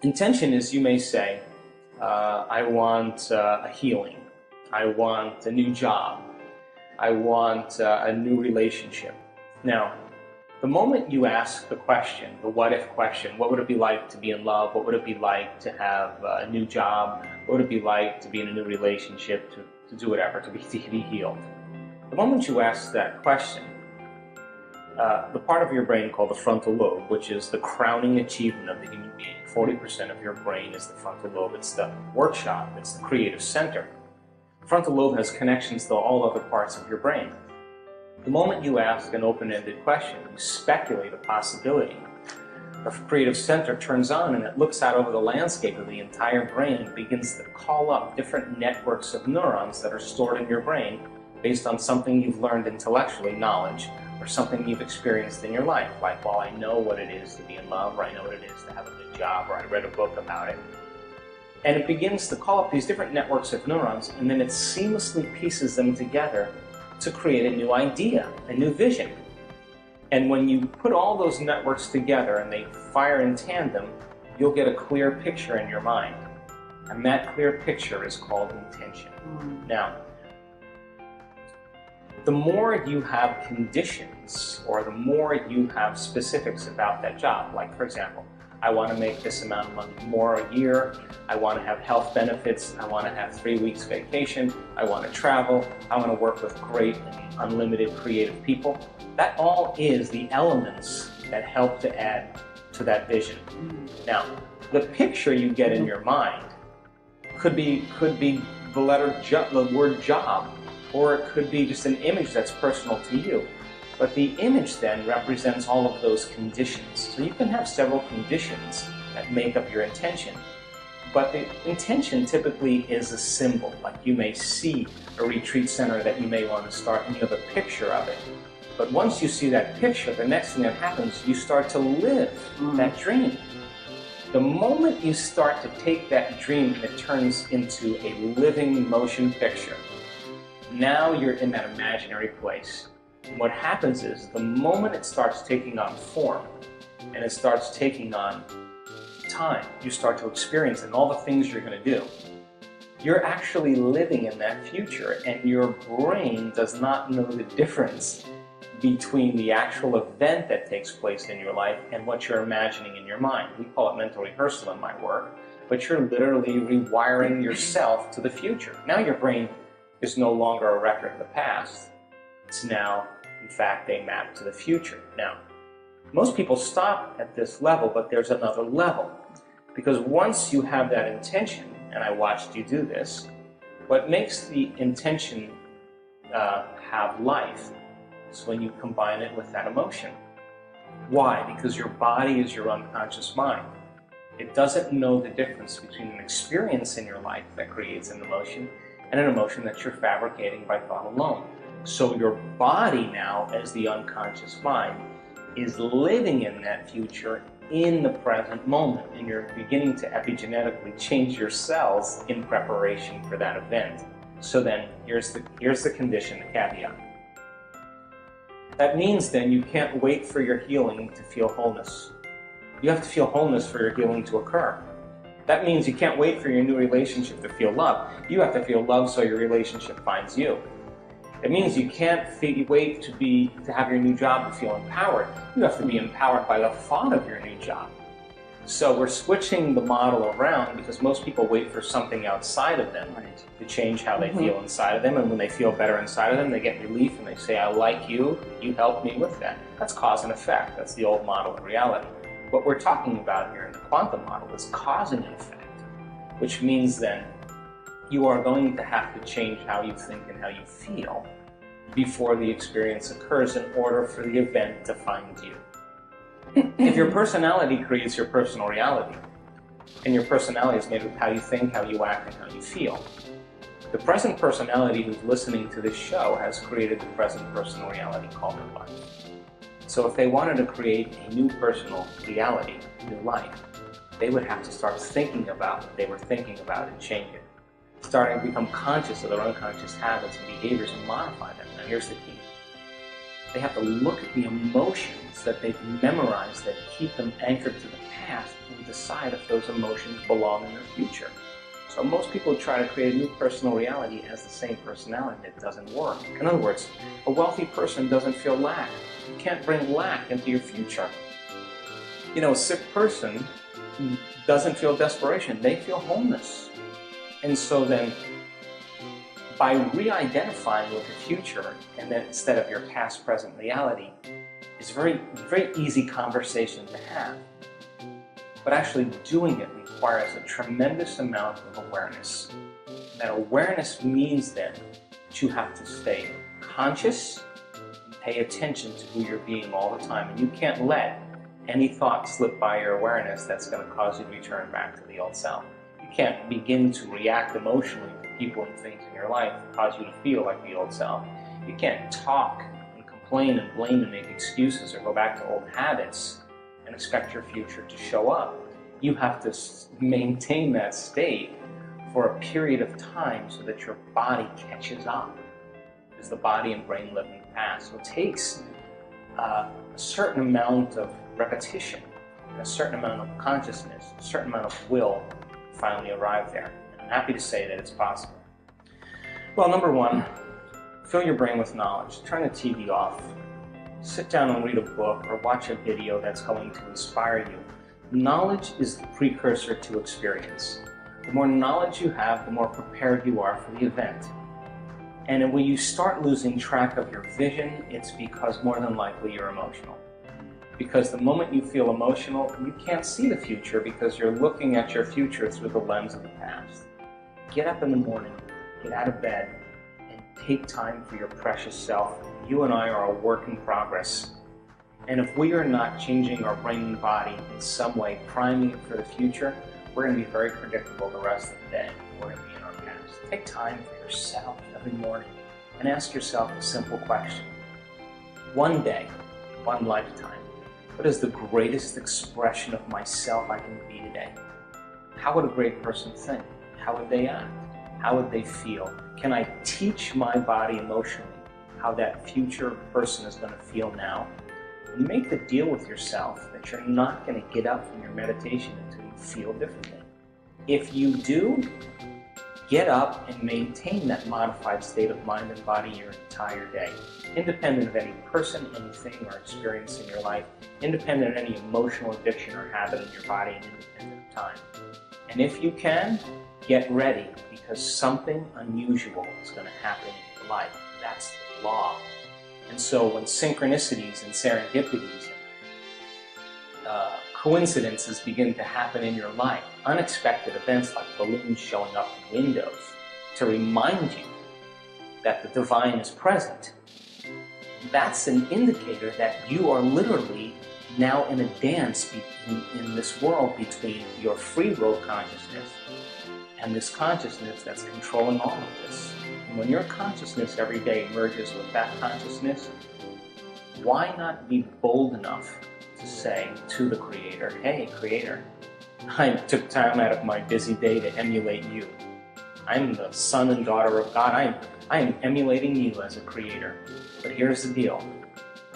Intention is, you may say, I want a healing. I want a new job. I want a new relationship. Now, the moment you ask the question, the what if question, what would it be like to be in love? What would it be like to have a new job? What would it be like to be in a new relationship, to do whatever, to be healed? The moment you ask that question, the part of your brain called the frontal lobe, which is the crowning achievement of the human being, 40% of your brain is the frontal lobe. It's the workshop. It's the creative center. The frontal lobe has connections to all other parts of your brain. The moment you ask an open-ended question, you speculate a possibility, the creative center turns on and it looks out over the landscape of the entire brain and begins to call up different networks of neurons that are stored in your brain based on something you've learned intellectually, knowledge, or something you've experienced in your life. Like, well, I know what it is to be in love, or I know what it is to have a good job, or I read a book about it. And it begins to call up these different networks of neurons, and then it seamlessly pieces them together to create a new idea, a new vision. And when you put all those networks together and they fire in tandem, you'll get a clear picture in your mind. And that clear picture is called intention. Now, the more you have conditions, or the more you have specifics about that job, like, for example, I want to make this amount of money more a year, I want to have health benefits, I want to have 3 weeks vacation, I want to travel, I want to work with great and unlimited creative people. That all is the elements that help to add to that vision. Now, the picture you get in your mind could be the word job, or it could be just an image that's personal to you. But the image then represents all of those conditions. So you can have several conditions that make up your intention. But the intention typically is a symbol. Like, you may see a retreat center that you may want to start and you have a picture of it. But once you see that picture, the next thing that happens, you start to live that dream. The moment you start to take that dream and it turns into a living motion picture, now you're in that imaginary place. What happens is, the moment it starts taking on form and it starts taking on time, you start to experience it and all the things you're going to do, you're actually living in that future, and your brain does not know the difference between the actual event that takes place in your life and what you're imagining in your mind. We call it mental rehearsal in my work, but you're literally rewiring yourself to the future. Now your brain is no longer a record of the past. It's now, in fact, a map to the future. Now, most people stop at this level, but there's another level. Because once you have that intention, and I watched you do this, what makes the intention have life is when you combine it with that emotion. Why? Because your body is your unconscious mind. It doesn't know the difference between an experience in your life that creates an emotion and an emotion that you're fabricating by thought alone. So your body now, as the unconscious mind, is living in that future in the present moment, and you're beginning to epigenetically change your cells in preparation for that event. So then, here's the condition, the caveat. That means then you can't wait for your healing to feel wholeness. You have to feel wholeness for your healing to occur. That means you can't wait for your new relationship to feel love. You have to feel love so your relationship finds you. It means you can't wait to have your new job to feel empowered. You have to be empowered by the thought of your new job. So we're switching the model around, because most people wait for something outside of them to change how they feel inside of them. And when they feel better inside of them, they get relief and they say, I like you, you helped me with that. That's cause and effect. That's the old model of reality. What we're talking about here in the quantum model is cause and effect, which means then you are going to have to change how you think and how you feel before the experience occurs in order for the event to find you. If your personality creates your personal reality, and your personality is made of how you think, how you act, and how you feel, the present personality who's listening to this show has created the present personal reality called their life. So if they wanted to create a new personal reality, a new life, they would have to start thinking about what they were thinking about and change it. Starting to become conscious of their unconscious habits and behaviors and modify them. Now here's the key. They have to look at the emotions that they've memorized that keep them anchored to the past and decide if those emotions belong in their future. So most people try to create a new personal reality as the same personality. It doesn't work. In other words, a wealthy person doesn't feel lack. You can't bring lack into your future. You know, a sick person doesn't feel desperation. They feel wholeness. And so then, by re-identifying with the future, and then instead of your past, present reality, is a very easy conversation to have. But actually doing it requires a tremendous amount of awareness. That awareness means then that you have to stay conscious and pay attention to who you're being all the time. And you can't let any thought slip by your awareness that's going to cause you to return back to the old self. You can't begin to react emotionally to people and things in your life that cause you to feel like the old self. You can't talk and complain and blame and make excuses or go back to old habits and expect your future to show up. You have to maintain that state for a period of time so that your body catches up, because the body and brain live in the past. So it takes a certain amount of repetition, a certain amount of consciousness, a certain amount of will to finally arrive there. And I'm happy to say that it's possible. Well, number one, fill your brain with knowledge. Turn the TV off. Sit down and read a book or watch a video that's going to inspire you. Knowledge is the precursor to experience. The more knowledge you have, the more prepared you are for the event. And when you start losing track of your vision, it's because more than likely you're emotional. Because the moment you feel emotional, you can't see the future because you're looking at your future through the lens of the past. Get up in the morning, get out of bed, and take time for your precious self. You and I are a work in progress. And if we are not changing our brain and body in some way, priming it for the future, we're going to be very predictable the rest of the day. We're going to be in our past. Take time for yourself every morning and ask yourself a simple question. One day, one lifetime, what is the greatest expression of myself I can be today? How would a great person think? How would they act? How would they feel? Can I teach my body emotionally how that future person is going to feel now? And make the deal with yourself that you're not going to get up from your meditation until you feel differently. If you do, get up and maintain that modified state of mind and body your entire day, independent of any person, anything, or experience in your life, independent of any emotional addiction or habit in your body, and independent of time. And if you can, get ready, because something unusual is going to happen in your life. That's the law. And so when synchronicities and serendipities and coincidences begin to happen in your life, unexpected events like balloons showing up in windows to remind you that the divine is present, that's an indicator that you are literally now in a dance in this world between your free will consciousness and this consciousness that's controlling all of this. And when your consciousness every day merges with that consciousness, why not be bold enough to say to the Creator, hey, Creator, I took time out of my busy day to emulate you. I'm the son and daughter of God. I am emulating you as a creator. But here's the deal.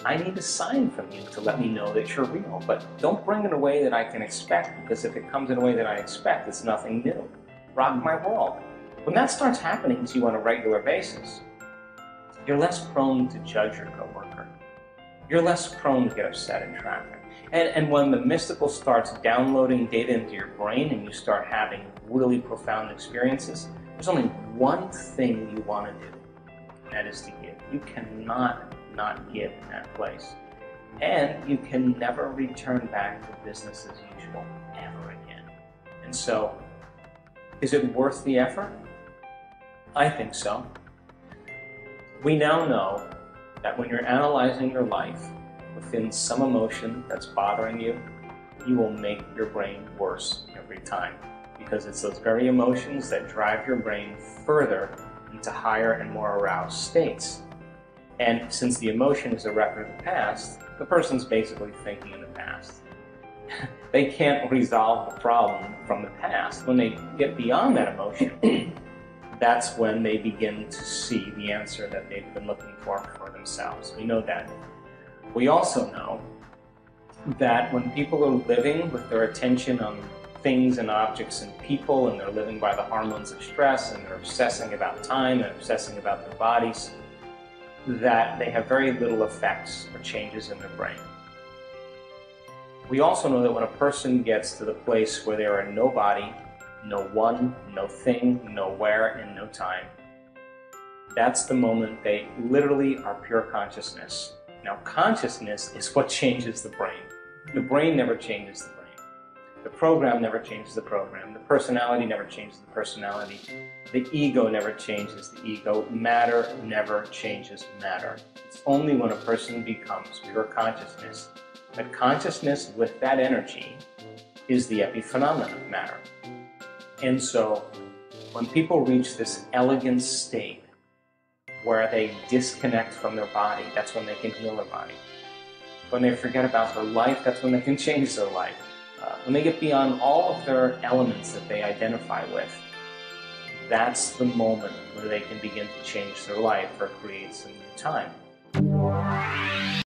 I need a sign from you to let me know that you're real. But don't bring it in a way that I can expect, because if it comes in a way that I expect, it's nothing new. Rock my world. When that starts happening to you on a regular basis, you're less prone to judge your coworker. You're less prone to get upset in traffic. And when the mystical starts downloading data into your brain and you start having really profound experiences, there's only one thing you want to do, and that is to give. You cannot not give in that place. And you can never return back to business as usual, ever again. And so, is it worth the effort? I think so. We now know that when you're analyzing your life within some emotion that's bothering you, you will make your brain worse every time, because it's those very emotions that drive your brain further into higher and more aroused states. And since the emotion is a record of the past, the person's basically thinking in the past. They can't resolve the problem from the past. When they get beyond that emotion, that's when they begin to see the answer that they've been looking for themselves. We know that We also know that when people are living with their attention on things and objects and people, and they're living by the hormones of stress, and they're obsessing about time and obsessing about their bodies, that they have very little effects or changes in their brain. We also know that when a person gets to the place where there are no body, no one, no thing, no where, and no time, that's the moment they literally are pure consciousness. Now, consciousness is what changes the brain. The brain never changes the brain. The program never changes the program. The personality never changes the personality. The ego never changes the ego. Matter never changes matter. It's only when a person becomes pure consciousness that consciousness with that energy is the epiphenomenon of matter. And so when people reach this elegant state where they disconnect from their body, that's when they can heal their body. When they forget about their life, that's when they can change their life. When they get beyond all of their elements that they identify with, that's the moment where they can begin to change their life or create some new time.